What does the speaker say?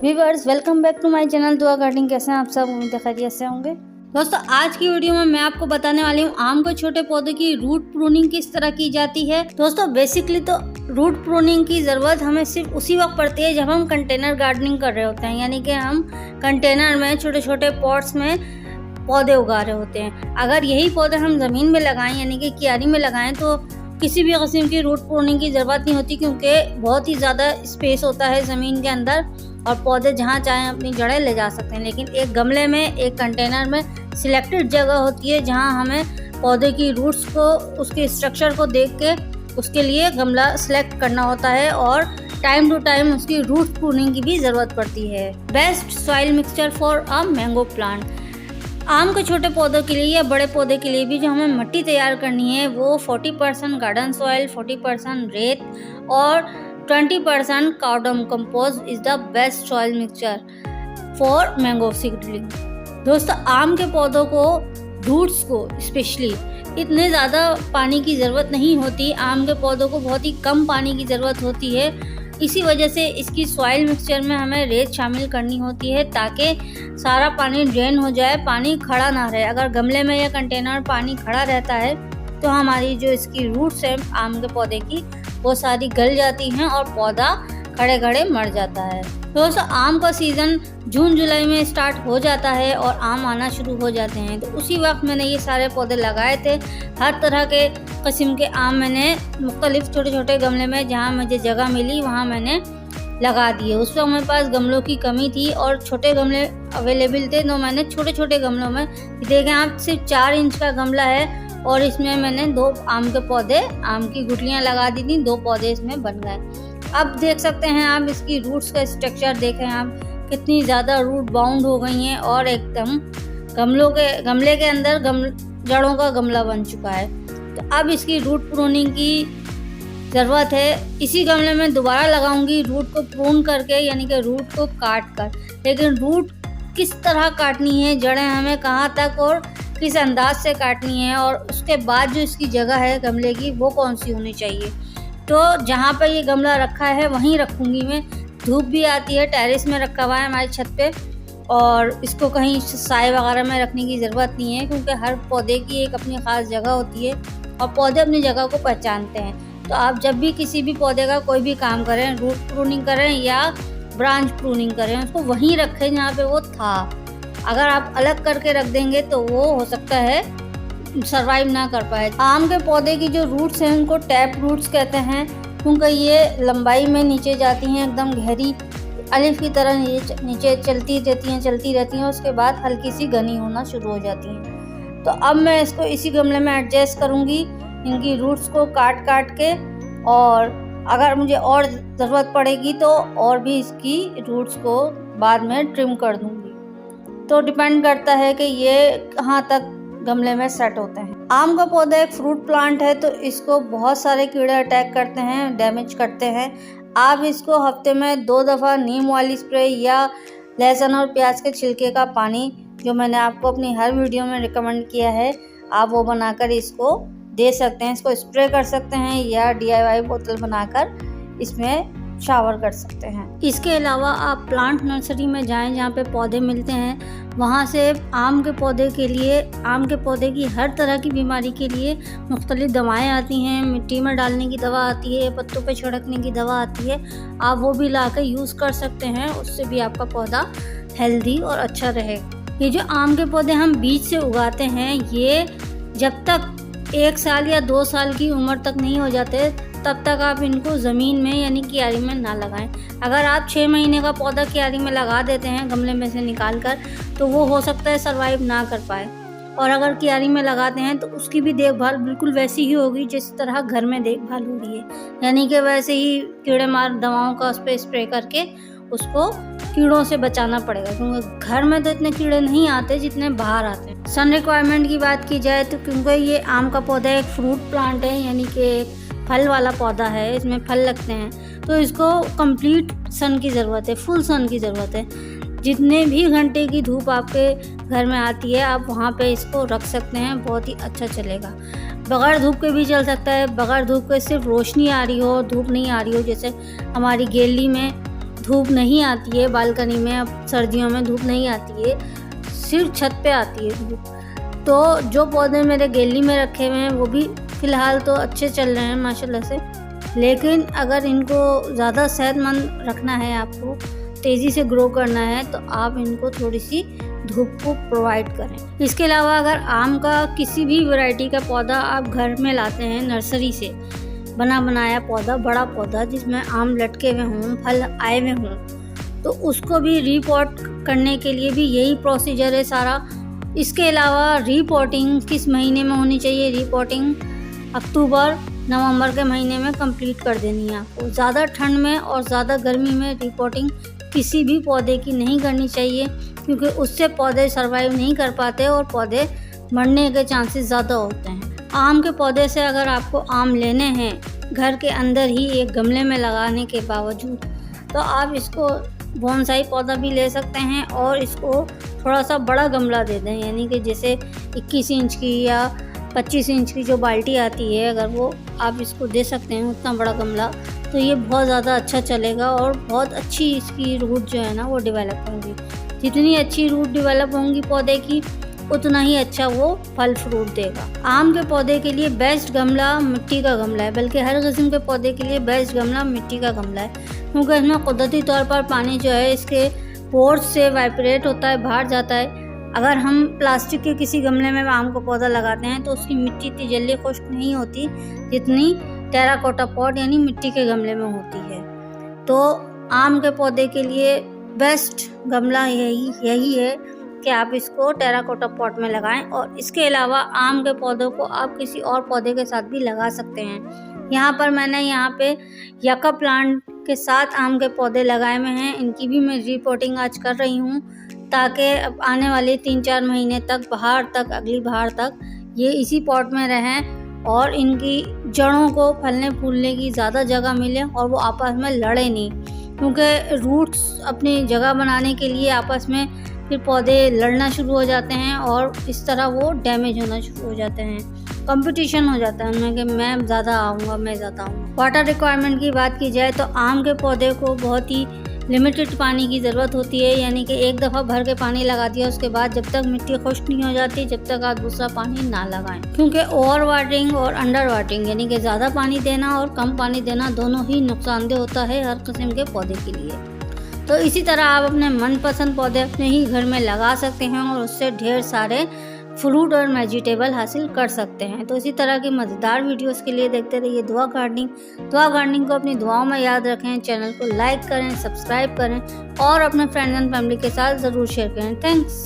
Viewers, welcome back to my channel Dua gardening. कैसे हैं आप सब? उम्मीद है खैरियत से होंगे। दोस्तों, आज की वीडियो में मैं आपको बताने वाली हूँ आम के छोटे पौधे की रूट प्रूनिंग किस तरह की जाती है। दोस्तों, बेसिकली तो रूट प्रूनिंग की ज़रूरत हमें सिर्फ उसी वक्त पड़ती है जब हम कंटेनर गार्डनिंग कर रहे होते हैं, यानी कि हम कंटेनर में छोटे छोटे पॉट्स में पौधे उगा रहे होते हैं। अगर यही पौधे हम ज़मीन में लगाएं, यानी कि क्यारी में लगाएं, तो किसी भी किस्म की रूट प्रूनिंग की ज़रूरत नहीं होती, क्योंकि बहुत ही ज़्यादा स्पेस होता है ज़मीन के अंदर और पौधे जहाँ चाहें अपनी जड़ें ले जा सकते हैं। लेकिन एक गमले में, एक कंटेनर में सिलेक्टेड जगह होती है जहाँ हमें पौधे की रूट्स को, उसके स्ट्रक्चर को देख के उसके लिए गमला सिलेक्ट करना होता है और टाइम टू टाइम उसकी रूट प्रूनिंग की भी ज़रूरत पड़ती है। Best soil mixture for a mango plant. आम के छोटे पौधों के लिए या बड़े पौधे के लिए भी जो हमें मिट्टी तैयार करनी है वो 40% गार्डन सॉइल, 40% रेत और 20% garden compost is the best soil mixture for mango seedling. दोस्तों, आम के पौधों को, रूट्स को स्पेशली इतने ज़्यादा पानी की ज़रूरत नहीं होती। आम के पौधों को बहुत ही कम पानी की ज़रूरत होती है। इसी वजह से इसकी सॉइल मिक्सचर में हमें रेत शामिल करनी होती है ताकि सारा पानी ड्रेन हो जाए, पानी खड़ा ना रहे। अगर गमले में या कंटेनर में पानी खड़ा रहता है तो हमारी जो इसकी रूट्स हैं आम के पौधे की, वो सारी गल जाती हैं और पौधा खड़े खड़े मर जाता है। दोस्तों, आम का सीज़न जून जुलाई में स्टार्ट हो जाता है और आम आना शुरू हो जाते हैं, तो उसी वक्त मैंने ये सारे पौधे लगाए थे। हर तरह के किस्म के आम मैंने मुख्तलिफ छोटे छोटे गमले में, जहाँ मुझे जगह मिली वहाँ मैंने लगा दिए। उस वक्त मेरे पास गमलों की कमी थी और छोटे गमले अवेलेबल थे, तो मैंने छोटे छोटे गमलों में, देखें आप, सिर्फ 4 इंच का गमला है और इसमें मैंने 2 आम के पौधे, आम की गुठलियाँ लगा दी थी। 2 पौधे इसमें बन गए। अब देख सकते हैं आप इसकी रूट्स का स्ट्रक्चर, देखें आप कितनी ज़्यादा रूट बाउंड हो गई हैं और एकदम गमले के अंदर जड़ों का गमला बन चुका है। तो अब इसकी रूट प्रूनिंग की ज़रूरत है। इसी गमले में दोबारा लगाऊंगी रूट को प्रून करके, यानी कि रूट को काट कर। लेकिन रूट किस तरह काटनी है, जड़ें हमें कहाँ तक और किस अंदाज से काटनी है, और उसके बाद जो इसकी जगह है गमले की वो कौन सी होनी चाहिए। तो जहाँ पर ये गमला रखा है वहीं रखूँगी मैं। धूप भी आती है, टेरेस में रखा हुआ है हमारी छत पे, और इसको कहीं साए वगैरह में रखने की ज़रूरत नहीं है, क्योंकि हर पौधे की एक अपनी ख़ास जगह होती है और पौधे अपनी जगह को पहचानते हैं। तो आप जब भी किसी भी पौधे का कोई भी काम करें, रूट प्रूनिंग करें या ब्रांच प्रूनिंग करें, उसको वहीं रखें जहाँ पे वो था। अगर आप अलग करके रख देंगे तो वो हो सकता है सरवाइव ना कर पाए। आम के पौधे की जो रूट्स हैं उनको टैप रूट्स कहते हैं, क्योंकि ये लंबाई में नीचे जाती हैं, एकदम गहरी अलिफ की तरह नीचे चलती रहती हैं, उसके बाद हल्की सी घनी होना शुरू हो जाती हैं। तो अब मैं इसको इसी गमले में एडजस्ट करूँगी, इनकी रूट्स को काट के, और अगर मुझे और ज़रूरत पड़ेगी तो और भी इसकी रूट्स को बाद में ट्रिम कर दूँगी। तो डिपेंड करता है कि ये कहाँ तक गमले में सेट होते हैं। आम का पौधा एक फ्रूट प्लांट है, तो इसको बहुत सारे कीड़े अटैक करते हैं, डैमेज करते हैं। आप इसको हफ्ते में 2 दफ़ा नीम वाली स्प्रे या लहसुन और प्याज के छिलके का पानी, जो मैंने आपको अपनी हर वीडियो में रिकमेंड किया है, आप वो बनाकर इसको दे सकते हैं। इसको स्प्रे कर सकते हैं या DIY बोतल बनाकर इसमें शावर कर सकते हैं। इसके अलावा आप प्लांट नर्सरी में जाएं जहाँ पे पौधे मिलते हैं, वहाँ से आम के पौधे के लिए, आम के पौधे की हर तरह की बीमारी के लिए मुख्तलिफ दवाएं आती हैं। मिट्टी में डालने की दवा आती है, पत्तों पे छिड़कने की दवा आती है, आप वो भी ला कर यूज़ कर सकते हैं। उससे भी आपका पौधा हेल्दी और अच्छा रहेगा। ये जो आम के पौधे हम बीज से उगाते हैं, ये जब तक 1 साल या 2 साल की उम्र तक नहीं हो जाते तब तक आप इनको ज़मीन में, यानी क्यारी में ना लगाएं। अगर आप 6 महीने का पौधा क्यारी में लगा देते हैं गमले में से निकाल कर, तो वो हो सकता है सरवाइव ना कर पाए। और अगर क्यारी में लगाते हैं तो उसकी भी देखभाल बिल्कुल वैसी ही होगी जिस तरह घर में देखभाल हो रही है, यानी कि वैसे ही कीड़े मार दवाओं का उस पर स्प्रे करके उसको कीड़ों से बचाना पड़ेगा, क्योंकि घर में तो इतने कीड़े नहीं आते जितने बाहर आते हैं। सन रिक्वायरमेंट की बात की जाए तो, क्योंकि ये आम का पौधा एक फ्रूट प्लांट है, यानी कि फल वाला पौधा है, इसमें फल लगते हैं, तो इसको कंप्लीट सन की ज़रूरत है, फुल सन की ज़रूरत है। जितने भी घंटे की धूप आपके घर में आती है, आप वहाँ पे इसको रख सकते हैं, बहुत ही अच्छा चलेगा। बग़ैर धूप के भी चल सकता है, बग़ैर धूप के सिर्फ रोशनी आ रही हो, धूप नहीं आ रही हो, जैसे हमारी गैलरी में धूप नहीं आती है बालकनी में, अब सर्दियों में धूप नहीं आती है, सिर्फ छत पे आती है धूप। तो जो पौधे मेरे गैलरी में रखे हुए हैं वो भी फ़िलहाल तो अच्छे चल रहे हैं माशाल्लाह से, लेकिन अगर इनको ज़्यादा सेहतमंद रखना है, आपको तेज़ी से ग्रो करना है, तो आप इनको थोड़ी सी धूप को प्रोवाइड करें। इसके अलावा अगर आम का किसी भी वैरायटी का पौधा आप घर में लाते हैं नर्सरी से, बना बनाया पौधा, बड़ा पौधा जिसमें आम लटके हुए हों, फल आए हुए हों, तो उसको भी रीपॉट करने के लिए भी यही प्रोसीजर है सारा। इसके अलावा रीपॉटिंग किस महीने में होनी चाहिए? रीपॉटिंग अक्टूबर नवंबर के महीने में कंप्लीट कर देनी है आपको। ज़्यादा ठंड में और ज़्यादा गर्मी में रीपॉटिंग किसी भी पौधे की नहीं करनी चाहिए, क्योंकि उससे पौधे सर्वाइव नहीं कर पाते और पौधे मरने के चांसेस ज़्यादा होते हैं। आम के पौधे से अगर आपको आम लेने हैं घर के अंदर ही एक गमले में लगाने के बावजूद, तो आप इसको बोनसाई पौधा भी ले सकते हैं और इसको थोड़ा सा बड़ा गमला दे दें, यानी कि जैसे 21 इंच की या 25 इंच की जो बाल्टी आती है, अगर वो आप इसको दे सकते हैं उतना बड़ा गमला, तो ये बहुत ज़्यादा अच्छा चलेगा और बहुत अच्छी इसकी रूट जो है ना वो डेवलप होंगी। जितनी अच्छी रूट डेवलप होंगी पौधे की, उतना ही अच्छा वो फल फ्रूट देगा। आम के पौधे के लिए बेस्ट गमला मिट्टी का गमला है, बल्कि हर किस्म के पौधे के लिए बेस्ट गमला मिट्टी का गमला है, क्योंकि इसमें कुदरती तौर पर पानी जो है इसके पोर्स से वाइब्रेट होता है, बाहर जाता है। अगर हम प्लास्टिक के किसी गमले में आम का पौधा लगाते हैं तो उसकी मिट्टी इतनी जल्दी खुश्क नहीं होती जितनी टेराकोटा पॉट यानी मिट्टी के गमले में होती है। तो आम के पौधे के लिए बेस्ट गमला यही है कि आप इसको टेराकोटा पॉट में लगाएं, और इसके अलावा आम के पौधों को आप किसी और पौधे के साथ भी लगा सकते हैं। यहाँ पर मैंने पे यका प्लांट के साथ आम के पौधे लगाए हुए हैं, इनकी भी मैं रिपोर्टिंग आज कर रही हूँ, ताकि अब आने वाले 3-4 महीने तक, अगली बहार तक ये इसी पॉट में रहें और इनकी जड़ों को फलने फूलने की ज़्यादा जगह मिले और वो आपस में लड़े नहीं, क्योंकि रूट्स अपनी जगह बनाने के लिए आपस में फिर पौधे लड़ना शुरू हो जाते हैं और इस तरह वो डैमेज होना शुरू हो जाते हैं, कंपटीशन हो जाता है उनमें कि मैं ज़्यादा आऊँगा, मैं ज़्यादा आऊँगा। वाटर रिक्वायरमेंट की बात की जाए तो आम के पौधे को बहुत ही लिमिटेड पानी की ज़रूरत होती है, यानी कि एक दफ़ा भर के पानी लगा दिया, उसके बाद जब तक मिट्टी खुश्क नहीं हो जाती जब तक आप दूसरा पानी ना लगाएं, क्योंकि ओवर वाटरिंग और अंडर वाटरिंग यानी कि ज़्यादा पानी देना और कम पानी देना दोनों ही नुकसानदेह होता है हर किस्म के पौधे के लिए। तो इसी तरह आप अपने मनपसंद पौधे अपने ही घर में लगा सकते हैं और उससे ढेर सारे फ्रूट और वेजिटेबल हासिल कर सकते हैं। तो इसी तरह की मज़ेदार वीडियोस के लिए देखते रहिए दुआ गार्डनिंग को अपनी दुआओं में याद रखें। चैनल को लाइक करें, सब्सक्राइब करें और अपने फ्रेंड्स एंड फैमिली के साथ ज़रूर शेयर करें। थैंक्स।